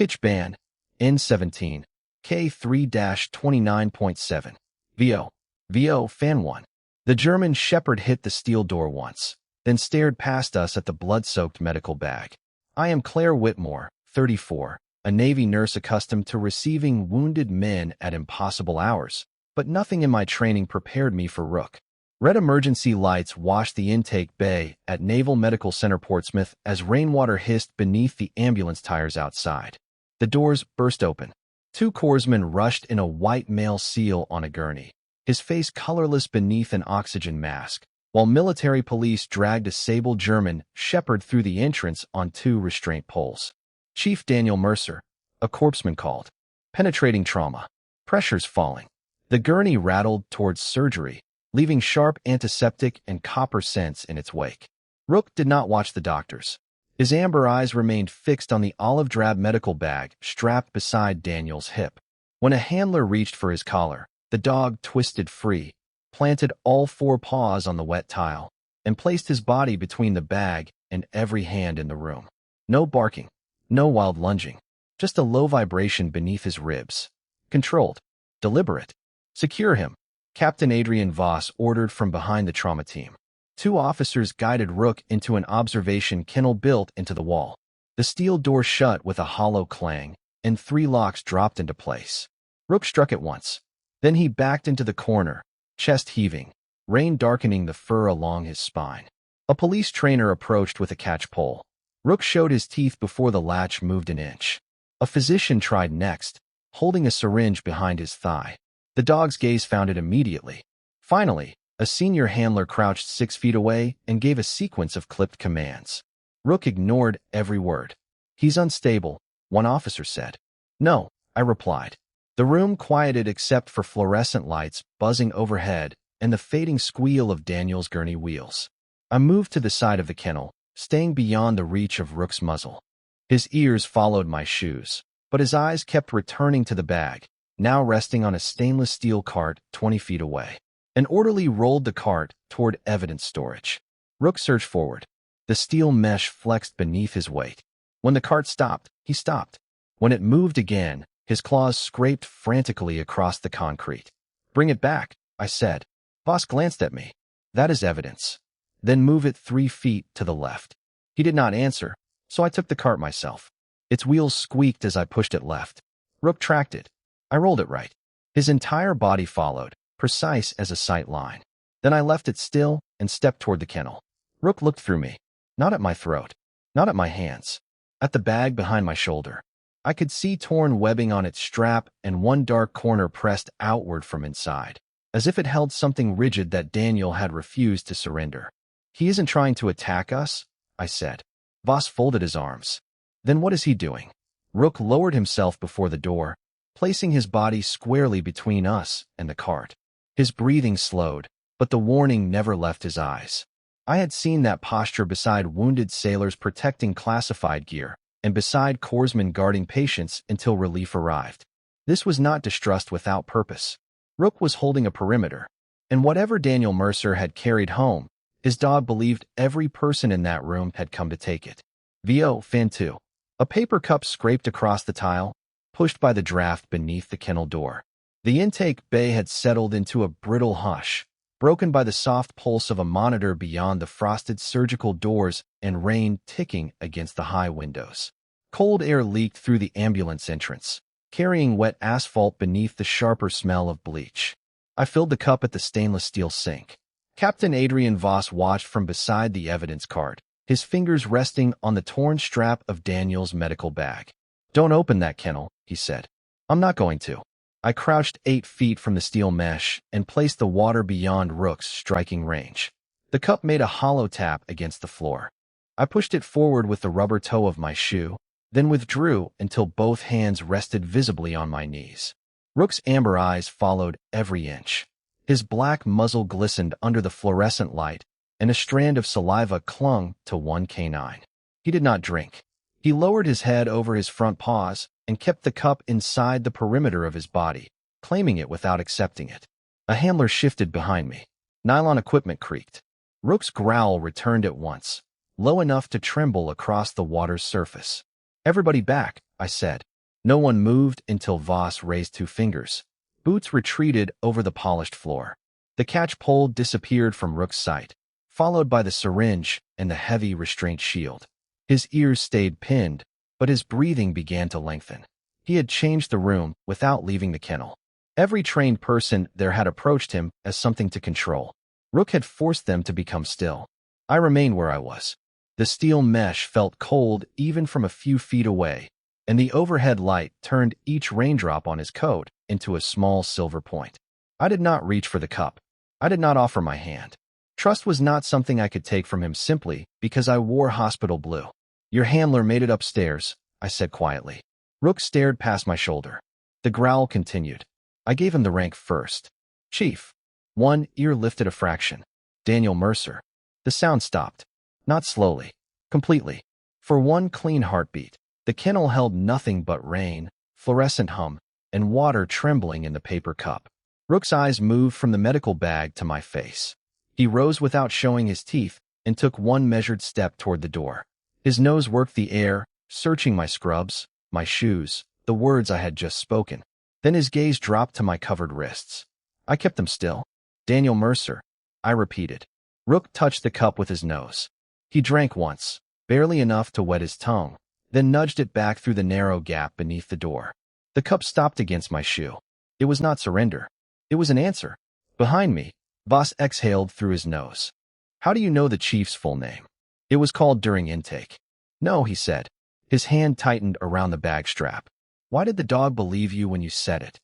Pitch band, N17, K3-29.7. VO fan 1. The German shepherd hit the steel door once, then stared past us at the blood-soaked medical bag. I am Claire Whitmore, 34, a Navy nurse accustomed to receiving wounded men at impossible hours, but nothing in my training prepared me for Rook. Red emergency lights washed the intake bay at Naval Medical Center Portsmouth as rainwater hissed beneath the ambulance tires outside. The doors burst open. 2 corpsmen rushed in, a white male SEAL on a gurney, his face colorless beneath an oxygen mask, while military police dragged a sable German shepherd through the entrance on 2 restraint poles. Chief Daniel Mercer, a corpsman, called. Penetrating trauma. Pressures falling. The gurney rattled towards surgery, leaving sharp antiseptic and copper scents in its wake. Rook did not watch the doctors. His amber eyes remained fixed on the olive-drab medical bag strapped beside Daniel's hip. When a handler reached for his collar, the dog twisted free, planted all 4 paws on the wet tile, and placed his body between the bag and every hand in the room. No barking, no wild lunging, just a low vibration beneath his ribs. Controlled, deliberate. Secure him, Captain Adrian Voss ordered from behind the trauma team. 2 officers guided Rook into an observation kennel built into the wall. The steel door shut with a hollow clang, and 3 locks dropped into place. Rook struck it once. Then he backed into the corner, chest heaving, rain darkening the fur along his spine. A police trainer approached with a catch pole. Rook showed his teeth before the latch moved an inch. A physician tried next, holding a syringe behind his thigh. The dog's gaze found it immediately. Finally, a senior handler crouched 6 feet away and gave a sequence of clipped commands. Rook ignored every word. "He's unstable," one officer said. "No," I replied. The room quieted except for fluorescent lights buzzing overhead and the fading squeal of Daniel's gurney wheels. I moved to the side of the kennel, staying beyond the reach of Rook's muzzle. His ears followed my shoes, but his eyes kept returning to the bag, now resting on a stainless steel cart 20 feet away. An orderly rolled the cart toward evidence storage. Rook surged forward. The steel mesh flexed beneath his weight. When the cart stopped, he stopped. When it moved again, his claws scraped frantically across the concrete. "Bring it back," I said. Voss glanced at me. "That is evidence. Then move it 3 feet to the left." He did not answer, so I took the cart myself. Its wheels squeaked as I pushed it left. Rook tracked it. I rolled it right. His entire body followed, precise as a sight line. Then I left it still and stepped toward the kennel. Rook looked through me, not at my throat, not at my hands, at the bag behind my shoulder. I could see torn webbing on its strap and one dark corner pressed outward from inside, as if it held something rigid that Daniel had refused to surrender. "He isn't trying to attack us," I said. Voss folded his arms. "Then what is he doing?" Rook lowered himself before the door, placing his body squarely between us and the cart. His breathing slowed, but the warning never left his eyes. I had seen that posture beside wounded sailors protecting classified gear, and beside corpsmen guarding patients until relief arrived. This was not distrust without purpose. Rook was holding a perimeter, and whatever Daniel Mercer had carried home, his dog believed every person in that room had come to take it. VO fan 2. A paper cup scraped across the tile, pushed by the draft beneath the kennel door. The intake bay had settled into a brittle hush, broken by the soft pulse of a monitor beyond the frosted surgical doors and rain ticking against the high windows. Cold air leaked through the ambulance entrance, carrying wet asphalt beneath the sharper smell of bleach. I filled the cup at the stainless steel sink. Captain Adrian Voss watched from beside the evidence cart, his fingers resting on the torn strap of Daniel's medical bag. "Don't open that kennel," he said. "I'm not going to." I crouched 8 feet from the steel mesh and placed the water beyond Rook's striking range. The cup made a hollow tap against the floor. I pushed it forward with the rubber toe of my shoe, then withdrew until both hands rested visibly on my knees. Rook's amber eyes followed every inch. His black muzzle glistened under the fluorescent light, and a strand of saliva clung to one canine. He did not drink. He lowered his head over his front paws and kept the cup inside the perimeter of his body, claiming it without accepting it. A handler shifted behind me. Nylon equipment creaked. Rook's growl returned at once, low enough to tremble across the water's surface. "Everybody back," I said. No one moved until Voss raised 2 fingers. Boots retreated over the polished floor. The catch pole disappeared from Rook's sight, followed by the syringe and the heavy restraint shield. His ears stayed pinned, but his breathing began to lengthen. He had changed the room without leaving the kennel. Every trained person there had approached him as something to control. Rook had forced them to become still. I remained where I was. The steel mesh felt cold even from a few feet away, and the overhead light turned each raindrop on his coat into a small silver point. I did not reach for the cup. I did not offer my hand. Trust was not something I could take from him simply because I wore hospital blue. Your handler made it upstairs, I said quietly. Rook stared past my shoulder. The growl continued. I gave him the rank first. Chief. One ear lifted a fraction. Daniel Mercer. The sound stopped. Not slowly. Completely. For one clean heartbeat. The kennel held nothing but rain, fluorescent hum, and water trembling in the paper cup. Rook's eyes moved from the medical bag to my face. He rose without showing his teeth and took one measured step toward the door. His nose worked the air, searching my scrubs, my shoes, the words I had just spoken. Then his gaze dropped to my covered wrists. I kept them still. Daniel Mercer, I repeated. Rook touched the cup with his nose. He drank once, barely enough to wet his tongue, then nudged it back through the narrow gap beneath the door. The cup stopped against my shoe. It was not surrender. It was an answer. Behind me, Voss exhaled through his nose. How do you know the chief's full name? It was called during intake. No, he said. His hand tightened around the bag strap. Why did the dog believe you when you said it?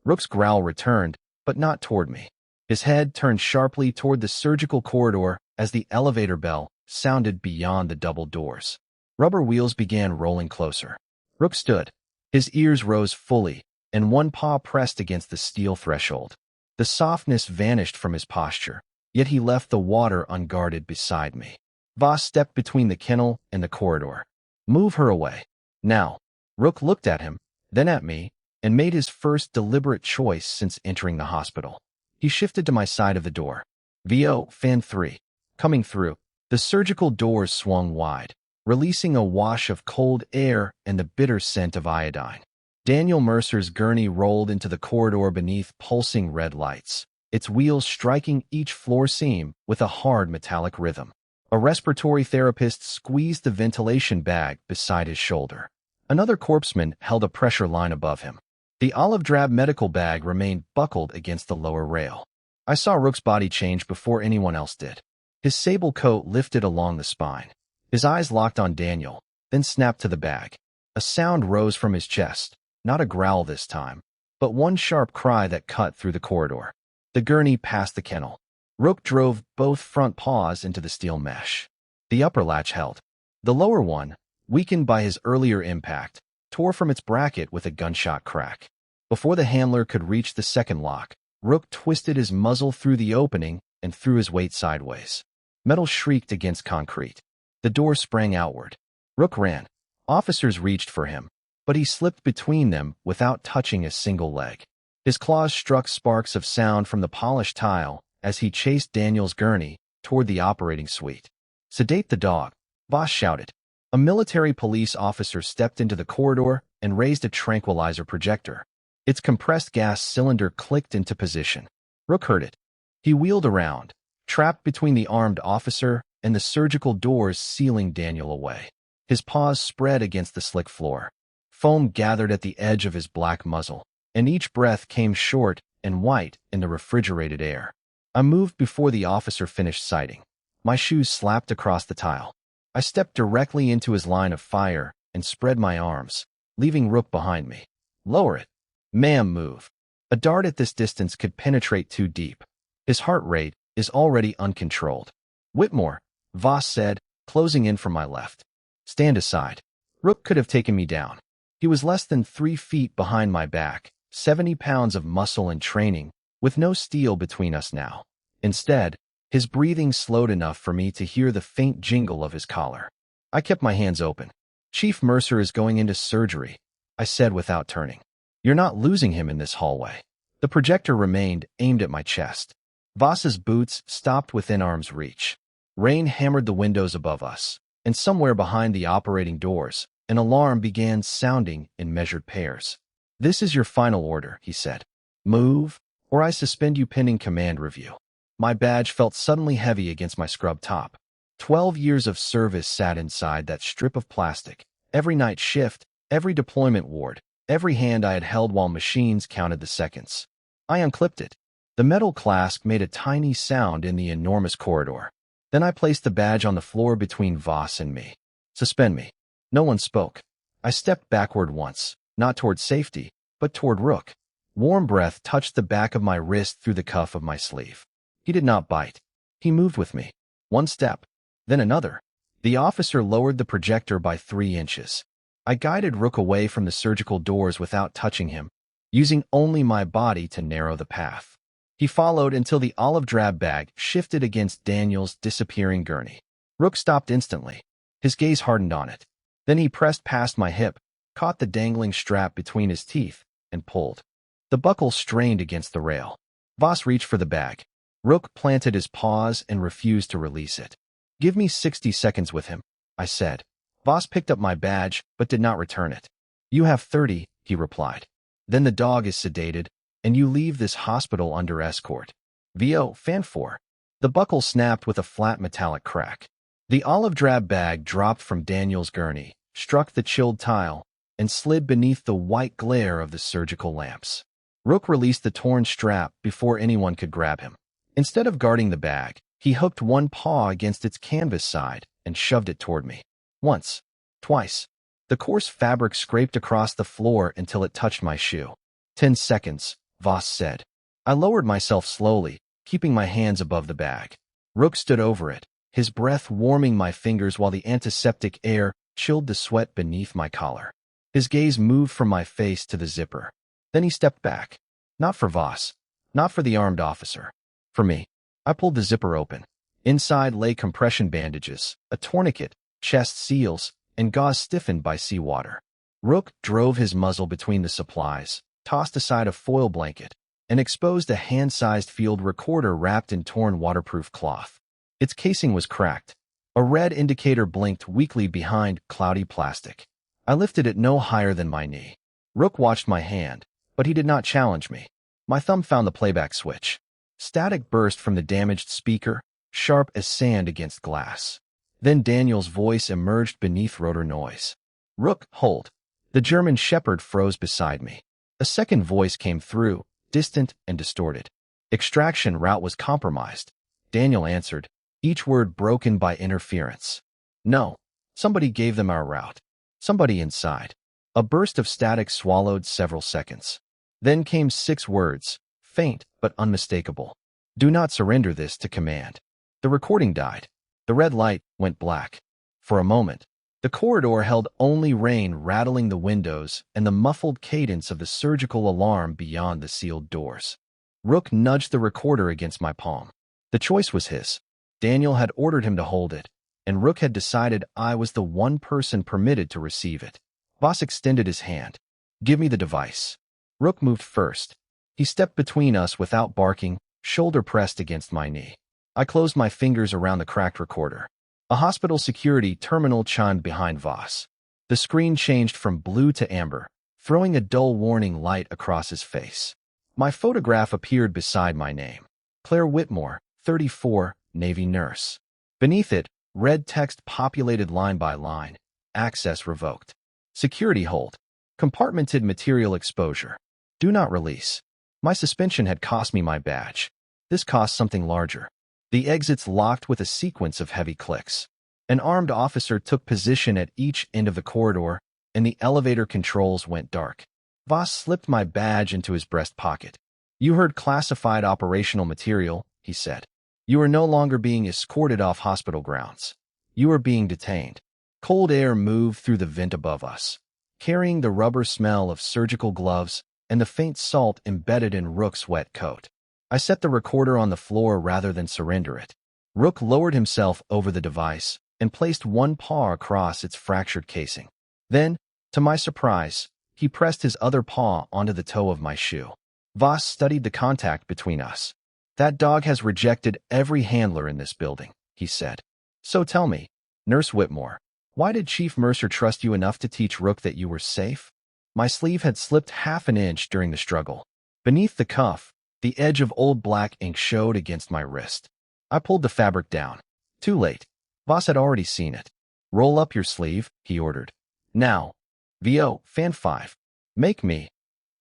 Rook's growl returned, but not toward me. His head turned sharply toward the surgical corridor as the elevator bell sounded beyond the double doors. Rubber wheels began rolling closer. Rook stood. His ears rose fully, and one paw pressed against the steel threshold. The softness vanished from his posture, yet he left the water unguarded beside me. Voss stepped between the kennel and the corridor. Move her away. Now. Rook looked at him, then at me, and made his first deliberate choice since entering the hospital. He shifted to my side of the door. VO, fan 3. Coming through. The surgical doors swung wide, releasing a wash of cold air and the bitter scent of iodine. Daniel Mercer's gurney rolled into the corridor beneath pulsing red lights, its wheels striking each floor seam with a hard metallic rhythm. A respiratory therapist squeezed the ventilation bag beside his shoulder. Another corpsman held a pressure line above him. The olive-drab medical bag remained buckled against the lower rail. I saw Rook's body change before anyone else did. His sable coat lifted along the spine. His eyes locked on Daniel, then snapped to the bag. A sound rose from his chest, not a growl this time, but one sharp cry that cut through the corridor. The gurney passed the kennel. Rook drove both front paws into the steel mesh. The upper latch held. The lower one, weakened by his earlier impact, tore from its bracket with a gunshot crack. Before the handler could reach the second lock, Rook twisted his muzzle through the opening and threw his weight sideways. Metal shrieked against concrete. The door sprang outward. Rook ran. Officers reached for him, but he slipped between them without touching a single leg. His claws struck sparks of sound from the polished tile as he chased Daniel's gurney toward the operating suite. Sedate the dog, Voss shouted. A military police officer stepped into the corridor and raised a tranquilizer projector. Its compressed gas cylinder clicked into position. Rook heard it. He wheeled around, trapped between the armed officer and the surgical doors sealing Daniel away. His paws spread against the slick floor. Foam gathered at the edge of his black muzzle, and each breath came short and white in the refrigerated air. I moved before the officer finished sighting. My shoes slapped across the tile. I stepped directly into his line of fire and spread my arms, leaving Rook behind me. Lower it. Ma'am, move. A dart at this distance could penetrate too deep. His heart rate is already uncontrolled. Whitmore, Voss said, closing in from my left. Stand aside. Rook could have taken me down. He was less than 3 feet behind my back, 70 pounds of muscle and training, with no steel between us now. Instead, his breathing slowed enough for me to hear the faint jingle of his collar. I kept my hands open. Chief Mercer is going into surgery, I said without turning. You're not losing him in this hallway. The projector remained aimed at my chest. Voss's boots stopped within arm's reach. Rain hammered the windows above us, and somewhere behind the operating doors, An alarm began sounding in measured pairs. "This is your final order," he said. "Move, or I suspend you pending command review." My badge felt suddenly heavy against my scrub top. 12 years of service sat inside that strip of plastic. Every night shift, every deployment ward, every hand I had held while machines counted the seconds. I unclipped it. The metal clasp made a tiny sound in the enormous corridor. Then I placed the badge on the floor between Voss and me. "Suspend me." No one spoke. I stepped backward once, not toward safety, but toward Rook. Warm breath touched the back of my wrist through the cuff of my sleeve. He did not bite. He moved with me. One step, then another. The officer lowered the projector by 3 inches. I guided Rook away from the surgical doors without touching him, using only my body to narrow the path. He followed until the olive drab bag shifted against Daniel's disappearing gurney. Rook stopped instantly. His gaze hardened on it. Then he pressed past my hip, caught the dangling strap between his teeth, and pulled. The buckle strained against the rail. Voss reached for the bag. Rook planted his paws and refused to release it. "Give me 60 seconds with him," I said. Voss picked up my badge, but did not return it. "You have 30, he replied. "Then the dog is sedated, and you leave this hospital under escort." VO, Fan 4. The buckle snapped with a flat metallic crack. The olive drab bag dropped from Daniel's gurney, struck the chilled tile, and slid beneath the white glare of the surgical lamps. Rook released the torn strap before anyone could grab him. Instead of guarding the bag, he hooked one paw against its canvas side and shoved it toward me. Once, twice. The coarse fabric scraped across the floor until it touched my shoe. 10 seconds, Voss said. I lowered myself slowly, keeping my hands above the bag. Rook stood over it, his breath warming my fingers while the antiseptic air chilled the sweat beneath my collar. His gaze moved from my face to the zipper. Then he stepped back. Not for Voss, not for the armed officer. For me. I pulled the zipper open. Inside lay compression bandages, a tourniquet, chest seals, and gauze stiffened by seawater. Rook drove his muzzle between the supplies, tossed aside a foil blanket, and exposed a hand-sized field recorder wrapped in torn waterproof cloth. Its casing was cracked. A red indicator blinked weakly behind cloudy plastic. I lifted it no higher than my knee. Rook watched my hand, but he did not challenge me. My thumb found the playback switch. Static burst from the damaged speaker, sharp as sand against glass. Then Daniel's voice emerged beneath rotor noise. "Rook, hold." The German shepherd froze beside me. A second voice came through, distant and distorted. Extraction route was compromised. Daniel answered, each word broken by interference. "No. Somebody gave them our route. Somebody inside." A burst of static swallowed several seconds. Then came 6 words, faint but unmistakable. "Do not surrender this to command." The recording died. The red light went black. For a moment, the corridor held only rain rattling the windows and the muffled cadence of the surgical alarm beyond the sealed doors. Rook nudged the recorder against my palm. The choice was his. Daniel had ordered him to hold it, and Rook had decided I was the one person permitted to receive it. Voss extended his hand. "Give me the device." Rook moved first. He stepped between us without barking, shoulder pressed against my knee. I closed my fingers around the cracked recorder. A hospital security terminal chimed behind Voss. The screen changed from blue to amber, throwing a dull warning light across his face. My photograph appeared beside my name. Claire Whitmore, 34, Navy nurse. Beneath it, red text populated line by line. Access revoked. Security hold. Compartmented material exposure. Do not release. My suspension had cost me my badge. This cost something larger. The exits locked with a sequence of heavy clicks. An armed officer took position at each end of the corridor, and the elevator controls went dark. Voss slipped my badge into his breast pocket. "You heard classified operational material," he said. "You are no longer being escorted off hospital grounds. You are being detained." Cold air moved through the vent above us, carrying the rubber smell of surgical gloves and the faint salt embedded in Rook's wet coat. I set the recorder on the floor rather than surrender it. Rook lowered himself over the device and placed one paw across its fractured casing. Then, to my surprise, he pressed his other paw onto the toe of my shoe. Voss studied the contact between us. "That dog has rejected every handler in this building," he said. "So tell me, Nurse Whitmore, Why did Chief Mercer trust you enough to teach Rook that you were safe? My sleeve had slipped half an inch during the struggle. Beneath the cuff, the edge of old black ink showed against my wrist. I pulled the fabric down. Too late. Voss had already seen it. Roll up your sleeve, he ordered. Now. VO, fan 5. Make me,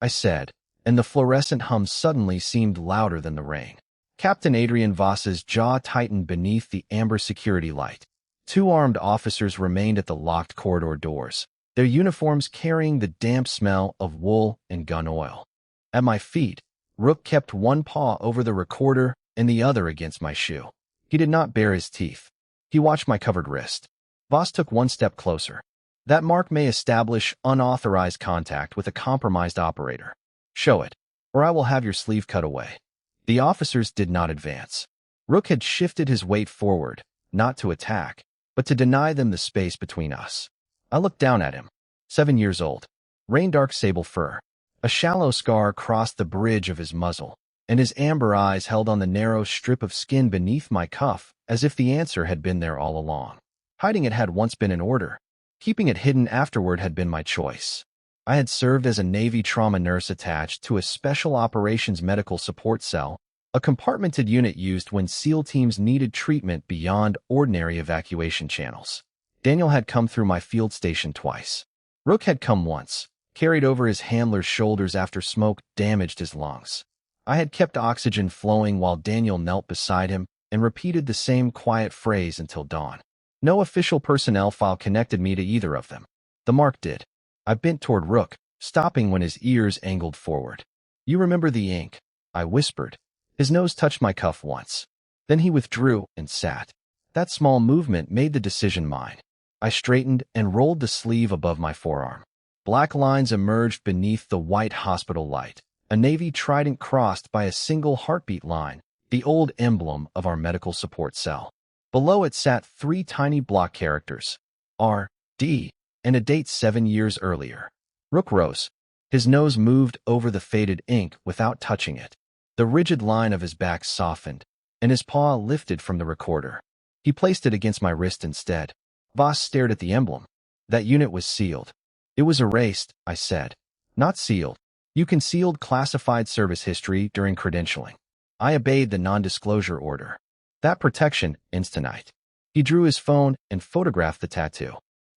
I said, and the fluorescent hum suddenly seemed louder than the rain. Captain Adrian Voss's jaw tightened beneath the amber security light. Two armed officers remained at the locked corridor doors, their uniforms carrying the damp smell of wool and gun oil. At my feet, Rook kept one paw over the recorder and the other against my shoe. He did not bare his teeth. He watched my covered wrist. Voss took one step closer. That mark may establish unauthorized contact with a compromised operator. Show it, or I will have your sleeve cut away. The officers did not advance. Rook had shifted his weight forward, not to attack, but to deny them the space between us. I looked down at him. 7 years old. Rain-dark sable fur. A shallow scar crossed the bridge of his muzzle, and his amber eyes held on the narrow strip of skin beneath my cuff as if the answer had been there all along. Hiding it had once been in order. Keeping it hidden afterward had been my choice. I had served as a Navy trauma nurse attached to a Special Operations Medical Support Cell, a compartmented unit used when SEAL teams needed treatment beyond ordinary evacuation channels. Daniel had come through my field station twice. Rook had come once, carried over his handler's shoulders after smoke damaged his lungs. I had kept oxygen flowing while Daniel knelt beside him and repeated the same quiet phrase until dawn. No official personnel file connected me to either of them. The mark did. I bent toward Rook, stopping when his ears angled forward. You remember the ink, I whispered. His nose touched my cuff once. Then he withdrew and sat. That small movement made the decision mine. I straightened and rolled the sleeve above my forearm. Black lines emerged beneath the white hospital light, a Navy trident crossed by a single heartbeat line, the old emblem of our medical support cell. Below it sat 3 tiny block characters, R, D, and a date 7 years earlier. Rook rose. His nose moved over the faded ink without touching it. The rigid line of his back softened, and his paw lifted from the recorder. He placed it against my wrist instead. Voss stared at the emblem. That unit was sealed. It was erased, I said. Not sealed. You concealed classified service history during credentialing. I obeyed the non-disclosure order. That protection ends tonight. He drew his phone and photographed the tattoo.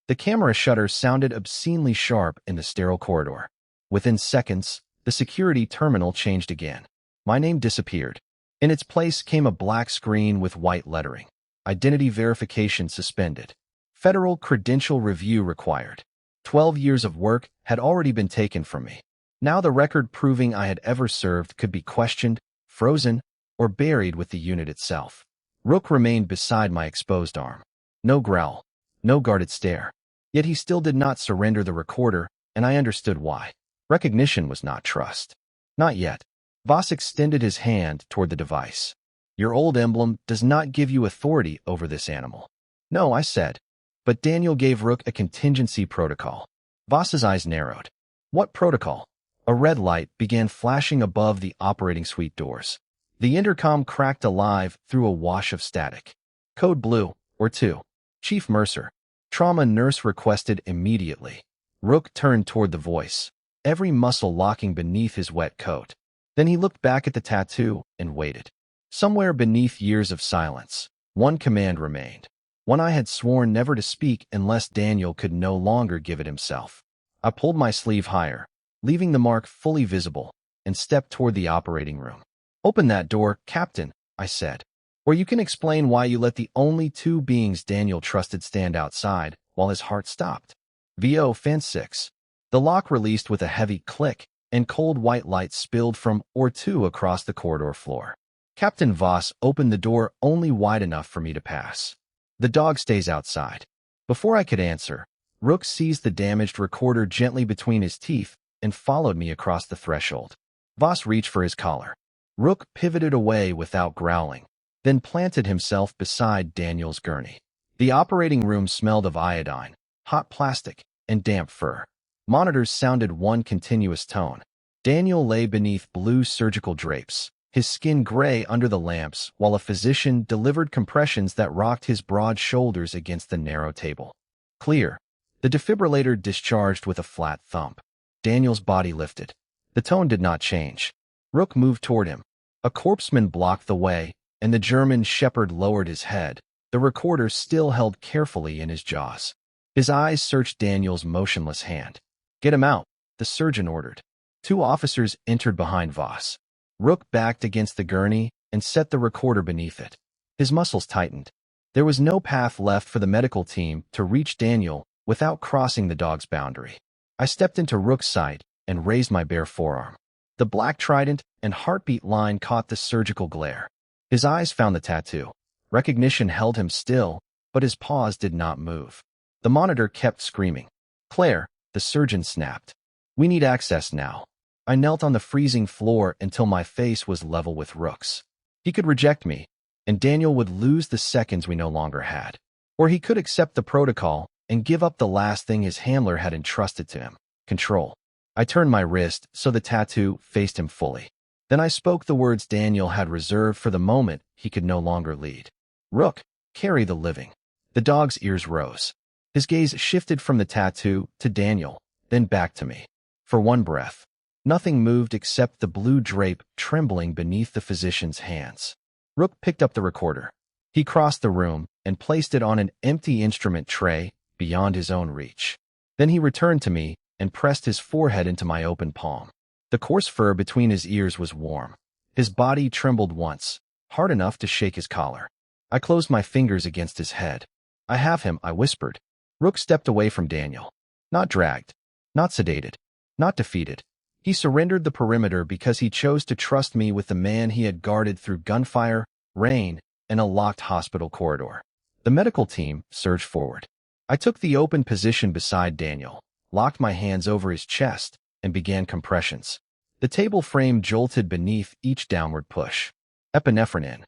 The camera shutter sounded obscenely sharp in the sterile corridor. Within seconds, the security terminal changed again. My name disappeared. In its place came a black screen with white lettering. Identity verification suspended. Federal credential review required. 12 years of work had already been taken from me. Now the record proving I had ever served could be questioned, frozen, or buried with the unit itself. Rook remained beside my exposed arm. No growl, no guarded stare. Yet he still did not surrender the recorder, and I understood why. Recognition was not trust. Not yet. Voss extended his hand toward the device. Your old emblem does not give you authority over this animal. No, I said. But Daniel gave Rook a contingency protocol. Voss's eyes narrowed. What protocol? A red light began flashing above the operating suite doors. The intercom cracked alive through a wash of static. Code blue, or 2. Chief Mercer. Trauma nurse requested immediately. Rook turned toward the voice, every muscle locking beneath his wet coat. Then he looked back at the tattoo and waited. Somewhere beneath years of silence, one command remained. One I had sworn never to speak unless Daniel could no longer give it himself. I pulled my sleeve higher, leaving the mark fully visible, and stepped toward the operating room. Open that door, Captain, I said, or you can explain why you let the only 2 beings Daniel trusted stand outside while his heart stopped. VO Fan 6. The lock released with a heavy click, and cold white light spilled from or 2 across the corridor floor. Captain Voss opened the door only wide enough for me to pass. The dog stays outside. Before I could answer, Rook seized the damaged recorder gently between his teeth and followed me across the threshold. Voss reached for his collar. Rook pivoted away without growling, then planted himself beside Daniel's gurney. The operating room smelled of iodine, hot plastic, and damp fur. Monitors sounded one continuous tone. Daniel lay beneath blue surgical drapes, his skin gray under the lamps, while a physician delivered compressions that rocked his broad shoulders against the narrow table. Clear. The defibrillator discharged with a flat thump. Daniel's body lifted. The tone did not change. Rook moved toward him. A corpseman blocked the way, and the German shepherd lowered his head, the recorder still held carefully in his jaws. His eyes searched Daniel's motionless hand. "Get him out," the surgeon ordered. 2 officers entered behind Voss. Rook backed against the gurney and set the recorder beneath it. His muscles tightened. There was no path left for the medical team to reach Daniel without crossing the dog's boundary. I stepped into Rook's sight and raised my bare forearm. The black trident and heartbeat line caught the surgical glare. His eyes found the tattoo. Recognition held him still, but his paws did not move. The monitor kept screaming. "Claire," the surgeon snapped. "We need access now." I knelt on the freezing floor until my face was level with Rook's. He could reject me, and Daniel would lose the seconds we no longer had. Or he could accept the protocol and give up the last thing his handler had entrusted to him: control. I turned my wrist so the tattoo faced him fully. Then I spoke the words Daniel had reserved for the moment he could no longer lead. "Rook, carry the living." The dog's ears rose. His gaze shifted from the tattoo to Daniel, then back to me. For one breath, nothing moved except the blue drape trembling beneath the physician's hands. Rook picked up the recorder. He crossed the room and placed it on an empty instrument tray beyond his own reach. Then he returned to me and pressed his forehead into my open palm. The coarse fur between his ears was warm. His body trembled once, hard enough to shake his collar. I closed my fingers against his head. "I have him," I whispered. Rook stepped away from Daniel. Not dragged, not sedated, not defeated. He surrendered the perimeter because he chose to trust me with the man he had guarded through gunfire, rain, and a locked hospital corridor. The medical team surged forward. I took the open position beside Daniel, locked my hands over his chest, and began compressions. The table frame jolted beneath each downward push. Epinephrine in.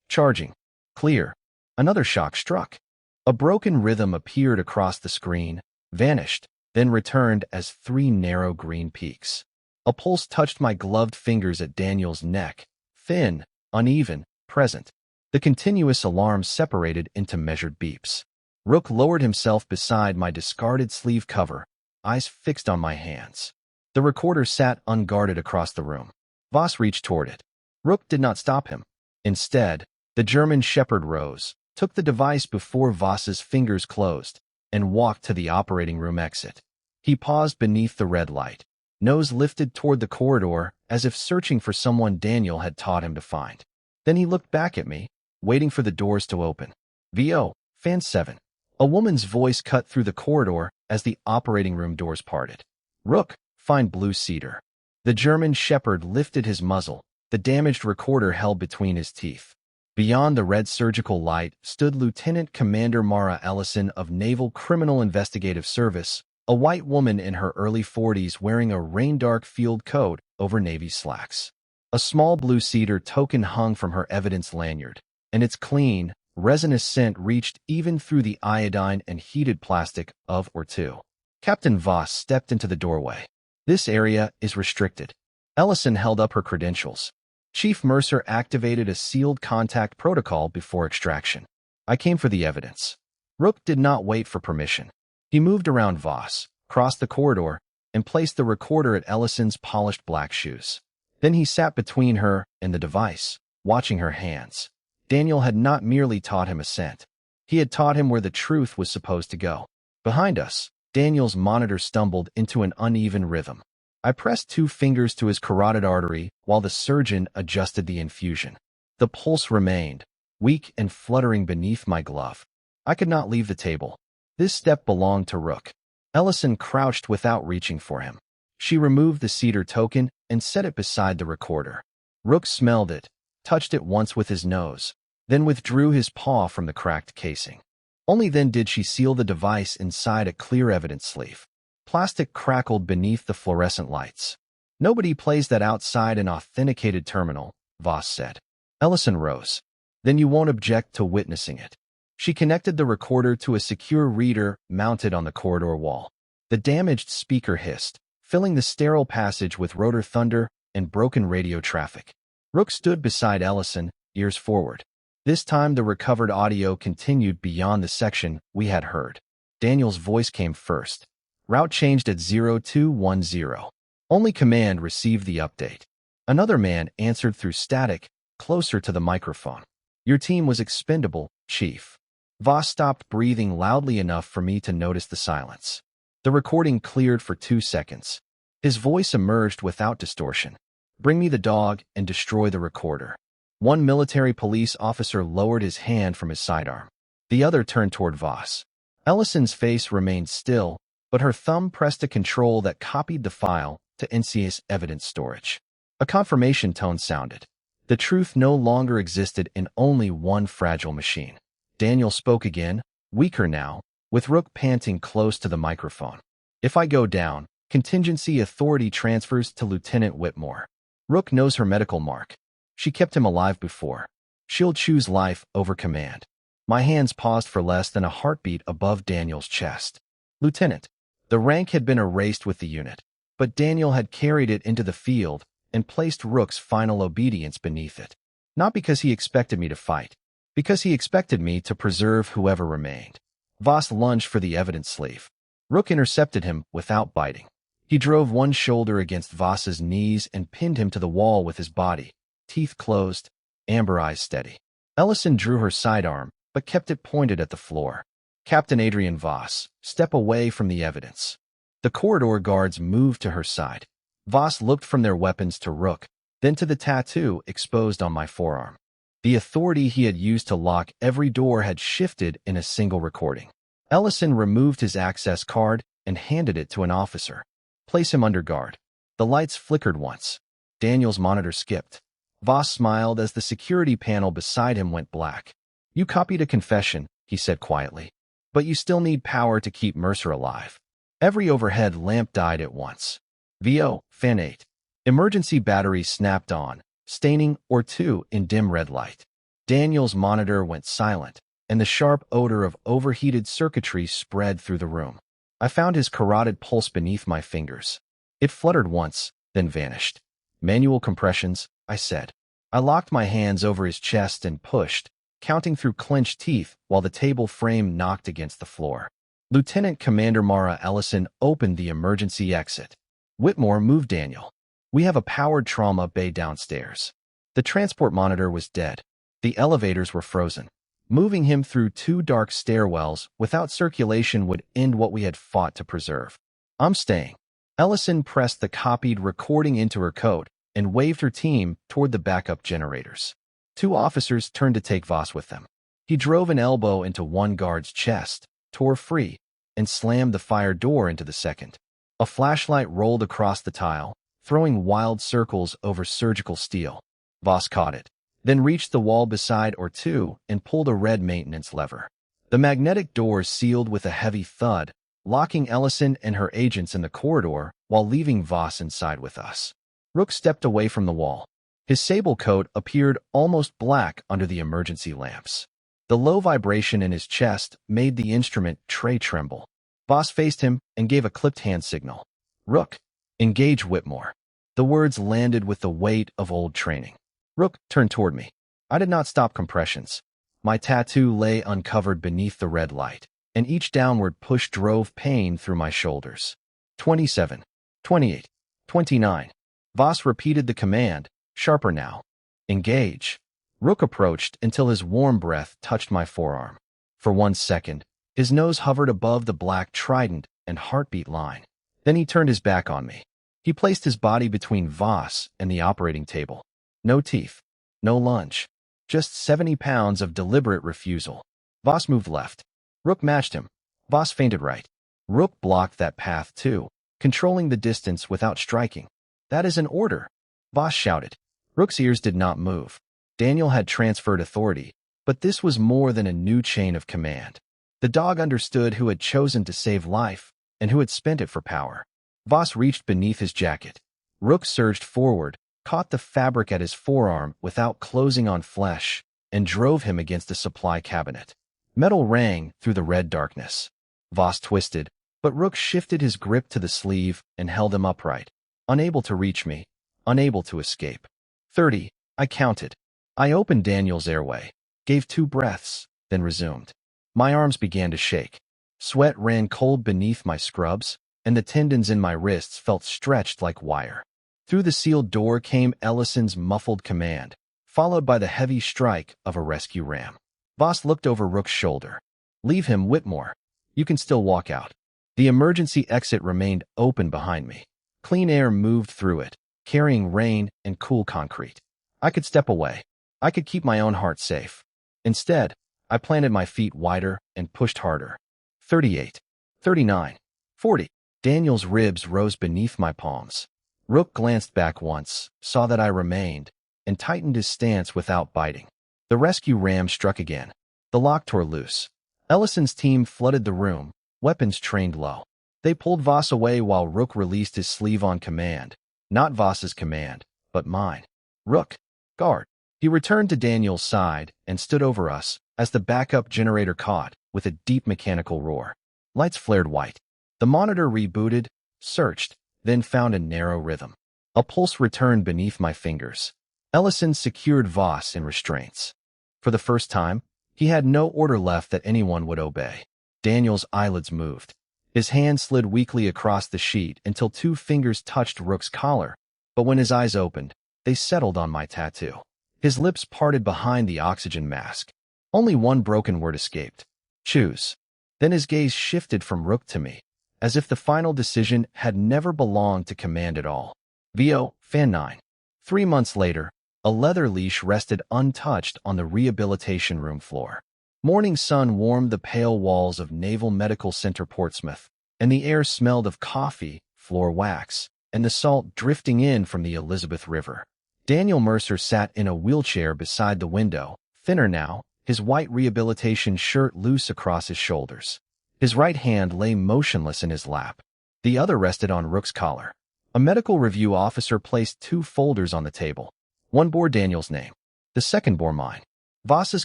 Charging. Clear. Another shock struck. A broken rhythm appeared across the screen, vanished, then returned as 3 narrow green peaks. A pulse touched my gloved fingers at Daniel's neck, thin, uneven, present. The continuous alarm separated into measured beeps. Rook lowered himself beside my discarded sleeve cover, eyes fixed on my hands. The recorder sat unguarded across the room. Voss reached toward it. Rook did not stop him. Instead, the German shepherd rose, took the device before Voss's fingers closed, and walked to the operating room exit. He paused beneath the red light, nose lifted toward the corridor as if searching for someone Daniel had taught him to find. Then he looked back at me, waiting for the doors to open. "VO, fan 7. A woman's voice cut through the corridor as the operating room doors parted. "Rook, find blue cedar." The German shepherd lifted his muzzle, the damaged recorder held between his teeth. Beyond the red surgical light stood Lieutenant Commander Mara Ellison of Naval Criminal Investigative Service, a white woman in her early 40s wearing a rain-dark field coat over navy slacks. A small blue cedar token hung from her evidence lanyard, and its clean, resinous scent reached even through the iodine and heated plastic of or two. Captain Voss stepped into the doorway. "This area is restricted." Ellison held up her credentials. Chief Mercer activated a sealed contact protocol before extraction. I came for the evidence. Rook did not wait for permission. He moved around Voss, crossed the corridor, and placed the recorder at Ellison's polished black shoes. Then he sat between her and the device, watching her hands. Daniel had not merely taught him a scent. He had taught him where the truth was supposed to go. Behind us, Daniel's monitor stumbled into an uneven rhythm. I pressed 2 fingers to his carotid artery while the surgeon adjusted the infusion. The pulse remained, weak and fluttering beneath my glove. I could not leave the table. This step belonged to Rook. Ellison crouched without reaching for him. She removed the cedar token and set it beside the recorder. Rook smelled it, touched it once with his nose, then withdrew his paw from the cracked casing. Only then did she seal the device inside a clear evidence sleeve. Plastic crackled beneath the fluorescent lights. "Nobody plays that outside an authenticated terminal," Voss said. Ellison rose. "Then you won't object to witnessing it." She connected the recorder to a secure reader mounted on the corridor wall. The damaged speaker hissed, filling the sterile passage with rotor thunder and broken radio traffic. Rook stood beside Ellison, ears forward. This time the recovered audio continued beyond the section we had heard. Daniel's voice came first. Route changed at 0210. Only command received the update. Another man answered through static, closer to the microphone. Your team was expendable, Chief. Voss stopped breathing loudly enough for me to notice the silence. The recording cleared for 2 seconds. His voice emerged without distortion. Bring me the dog and destroy the recorder. One military police officer lowered his hand from his sidearm. The other turned toward Voss. Ellison's face remained still, but her thumb pressed a control that copied the file to NCA's evidence storage. A confirmation tone sounded. The truth no longer existed in only one fragile machine. Daniel spoke again, weaker now, with Rook panting close to the microphone. If I go down, contingency authority transfers to Lieutenant Whitmore. Rook knows her medical mark. She kept him alive before. She'll choose life over command. My hands paused for less than a heartbeat above Daniel's chest. Lieutenant. The rank had been erased with the unit, but Daniel had carried it into the field and placed Rook's final obedience beneath it. Not because he expected me to fight, because he expected me to preserve whoever remained. Voss lunged for the evidence sleeve. Rook intercepted him without biting. He drove one shoulder against Voss's knees and pinned him to the wall with his body, teeth closed, amber eyes steady. Ellison drew her sidearm, but kept it pointed at the floor. Captain Adrian Voss, step away from the evidence. The corridor guards moved to her side. Voss looked from their weapons to Rook, then to the tattoo exposed on my forearm. The authority he had used to lock every door had shifted in a single recording. Ellison removed his access card and handed it to an officer. Place him under guard. The lights flickered once. Daniel's monitor skipped. Voss smiled as the security panel beside him went black. You copied a confession, he said quietly. But you still need power to keep Mercer alive. Every overhead lamp died at once. VO, Fan 8. Emergency batteries snapped on, staining or two in dim red light. Daniel's monitor went silent, and the sharp odor of overheated circuitry spread through the room. I found his carotid pulse beneath my fingers. It fluttered once, then vanished. Manual compressions, I said. I locked my hands over his chest and pushed, counting through clenched teeth while the table frame knocked against the floor. Lieutenant Commander Mara Ellison opened the emergency exit. Whitmore moved Daniel. We have a powered trauma bay downstairs. The transport monitor was dead. The elevators were frozen. Moving him through 2 dark stairwells without circulation would end what we had fought to preserve. I'm staying. Ellison pressed the copied recording into her coat and waved her team toward the backup generators. 2 officers turned to take Voss with them. He drove an elbow into one guard's chest, tore free, and slammed the fire door into the second. A flashlight rolled across the tile, throwing wild circles over surgical steel. Voss caught it, then reached the wall beside or two and pulled a red maintenance lever. The magnetic door sealed with a heavy thud, locking Ellison and her agents in the corridor while leaving Voss inside with us. Rook stepped away from the wall. His sable coat appeared almost black under the emergency lamps. The low vibration in his chest made the instrument tray tremble. Voss faced him and gave a clipped hand signal. Rook, engage Whitmore. The words landed with the weight of old training. Rook turned toward me. I did not stop compressions. My tattoo lay uncovered beneath the red light, and each downward push drove pain through my shoulders. 27, 28, 29. Voss repeated the command, sharper now. Engage. Rook approached until his warm breath touched my forearm. For 1 second, his nose hovered above the black trident and heartbeat line. Then he turned his back on me. He placed his body between Voss and the operating table. No teeth, no lunge, just 70 pounds of deliberate refusal. Voss moved left. Rook matched him. Voss feinted right. Rook blocked that path too, controlling the distance without striking. That is an order, Voss shouted. Rook's ears did not move. Daniel had transferred authority, but this was more than a new chain of command. The dog understood who had chosen to save life and who had spent it for power. Voss reached beneath his jacket. Rook surged forward, caught the fabric at his forearm without closing on flesh, and drove him against a supply cabinet. Metal rang through the red darkness. Voss twisted, but Rook shifted his grip to the sleeve and held him upright, unable to reach me, unable to escape. 30, I counted. I opened Daniel's airway, gave 2 breaths, then resumed. My arms began to shake. Sweat ran cold beneath my scrubs, and the tendons in my wrists felt stretched like wire. Through the sealed door came Ellison's muffled command, followed by the heavy strike of a rescue ram. Voss looked over Rook's shoulder. "Leave him, Whitmore. You can still walk out." The emergency exit remained open behind me. Clean air moved through it, carrying rain and cool concrete. I could step away. I could keep my own heart safe. Instead, I planted my feet wider and pushed harder. 38, 39, 40. Daniel's ribs rose beneath my palms. Rook glanced back once, saw that I remained, and tightened his stance without biting. The rescue ram struck again. The lock tore loose. Ellison's team flooded the room, weapons trained low. They pulled Voss away while Rook released his sleeve on command. Not Voss's command, but mine. "Rook, guard." He returned to Daniel's side and stood over us as the backup generator caught with a deep mechanical roar. Lights flared white. The monitor rebooted, searched, then found a narrow rhythm. A pulse returned beneath my fingers. Ellison secured Voss in restraints. For the first time, he had no order left that anyone would obey. Daniel's eyelids moved. His hand slid weakly across the sheet until 2 fingers touched Rook's collar, but when his eyes opened, they settled on my tattoo. His lips parted behind the oxygen mask. Only one broken word escaped. "Choose." Then his gaze shifted from Rook to me, as if the final decision had never belonged to command at all. VO, Fan 9. 3 months later, a leather leash rested untouched on the rehabilitation room floor. Morning sun warmed the pale walls of Naval Medical Center Portsmouth, and the air smelled of coffee, floor wax, and the salt drifting in from the Elizabeth River. Daniel Mercer sat in a wheelchair beside the window, thinner now, his white rehabilitation shirt loose across his shoulders. His right hand lay motionless in his lap. The other rested on Rook's collar. A medical review officer placed 2 folders on the table. One bore Daniel's name. The second bore mine. Voss's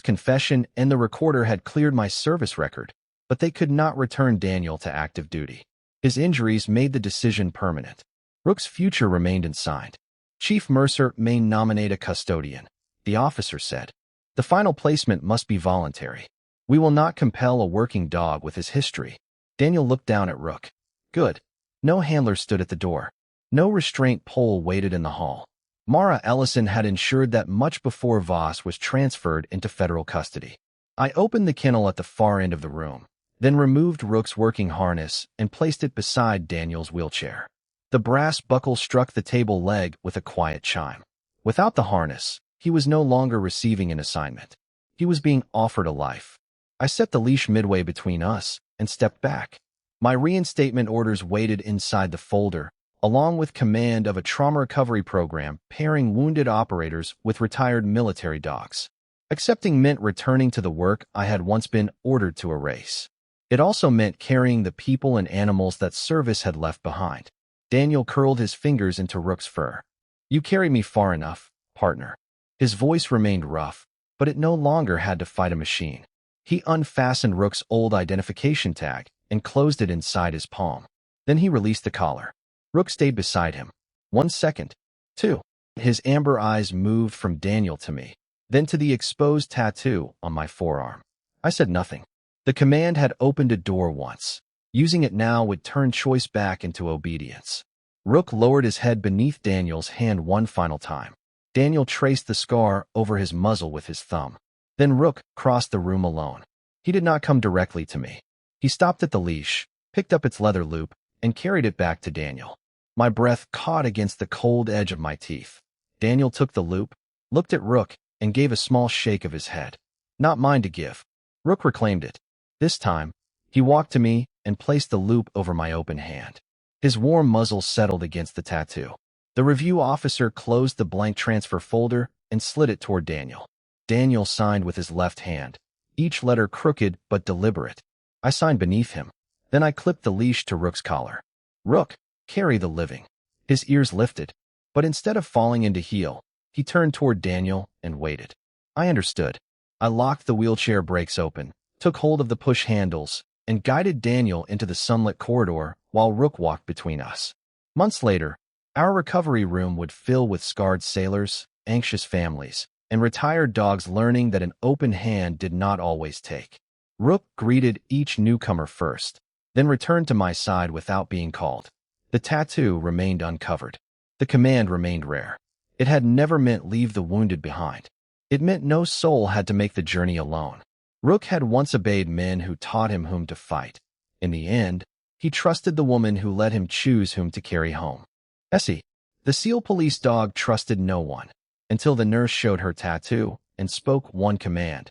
confession and the recorder had cleared my service record, but they could not return Daniel to active duty. His injuries made the decision permanent. Rook's future remained unsigned. "Chief Mercer may nominate a custodian," the officer said. "The final placement must be voluntary. We will not compel a working dog with his history." Daniel looked down at Rook. Good. No handler stood at the door. No restraint pole waited in the hall. Mara Ellison had ensured that much before Voss was transferred into federal custody. I opened the kennel at the far end of the room, then removed Rook's working harness and placed it beside Daniel's wheelchair. The brass buckle struck the table leg with a quiet chime. Without the harness, he was no longer receiving an assignment. He was being offered a life. I set the leash midway between us and stepped back. My reinstatement orders waited inside the folder, along with command of a trauma recovery program pairing wounded operators with retired military dogs. Accepting meant returning to the work I had once been ordered to erase. It also meant carrying the people and animals that service had left behind. Daniel curled his fingers into Rook's fur. "You carried me far enough, partner." His voice remained rough, but it no longer had to fight a machine. He unfastened Rook's old identification tag and closed it inside his palm. Then he released the collar. Rook stayed beside him. 1 second. 2. His amber eyes moved from Daniel to me, then to the exposed tattoo on my forearm. I said nothing. The command had opened a door once. Using it now would turn choice back into obedience. Rook lowered his head beneath Daniel's hand one final time. Daniel traced the scar over his muzzle with his thumb. Then Rook crossed the room alone. He did not come directly to me. He stopped at the leash, picked up its leather loop, and carried it back to Daniel. My breath caught against the cold edge of my teeth. Daniel took the loop, looked at Rook, and gave a small shake of his head. "Not mine to give." Rook reclaimed it. This time, he walked to me and placed the loop over my open hand. His warm muzzle settled against the tattoo. The review officer closed the blank transfer folder and slid it toward Daniel. Daniel signed with his left hand, each letter crooked but deliberate. I signed beneath him. Then I clipped the leash to Rook's collar. "Rook, carry the living." His ears lifted, but instead of falling into heel, he turned toward Daniel and waited. I understood. I locked the wheelchair brakes open, took hold of the push handles, and guided Daniel into the sunlit corridor while Rook walked between us. Months later, our recovery room would fill with scarred sailors, anxious families, and retired dogs learning that an open hand did not always take. Rook greeted each newcomer first, then returned to my side without being called. The tattoo remained uncovered. The command remained rare. It had never meant leave the wounded behind. It meant no soul had to make the journey alone. Rook had once obeyed men who taught him whom to fight. In the end, he trusted the woman who let him choose whom to carry home. Essie, the SEAL police dog, trusted no one, until the nurse showed her tattoo and spoke one command.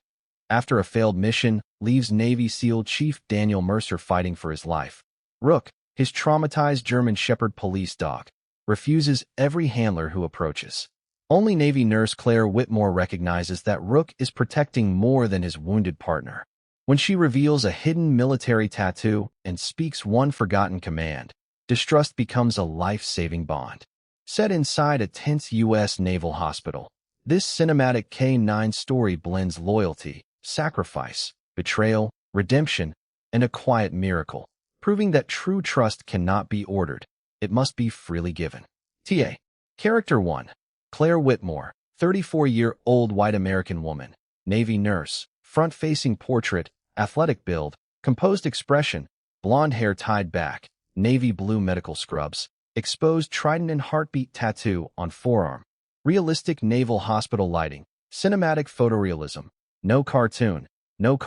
After a failed mission, leaves Navy SEAL Chief Daniel Mercer fighting for his life. Rook, his traumatized German Shepherd police dog, refuses every handler who approaches. Only Navy nurse Claire Whitmore recognizes that Rook is protecting more than his wounded partner. When she reveals a hidden military tattoo and speaks one forgotten command, distrust becomes a life-saving bond. Set inside a tense U.S. naval hospital, this cinematic K-9 story blends loyalty, sacrifice, betrayal, redemption, and a quiet miracle, proving that true trust cannot be ordered. It must be freely given. TA. Character 1. Claire Whitmore, 34-year-old white American woman, Navy nurse, front-facing portrait, athletic build, composed expression, blonde hair tied back, navy blue medical scrubs, exposed trident and heartbeat tattoo on forearm, realistic naval hospital lighting, cinematic photorealism, no cartoon, no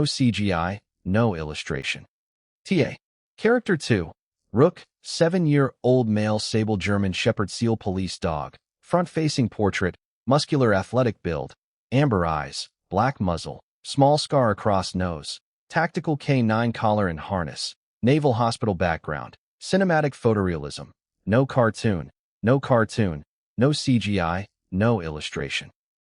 CGI, no illustration. TA. Character 2. Rook, 7-year-old male sable German Shepherd SEAL police dog, front-facing portrait, muscular athletic build, amber eyes, black muzzle, small scar across nose, tactical K-9 collar and harness, naval hospital background, cinematic photorealism, no cartoon, no CGI, no illustration.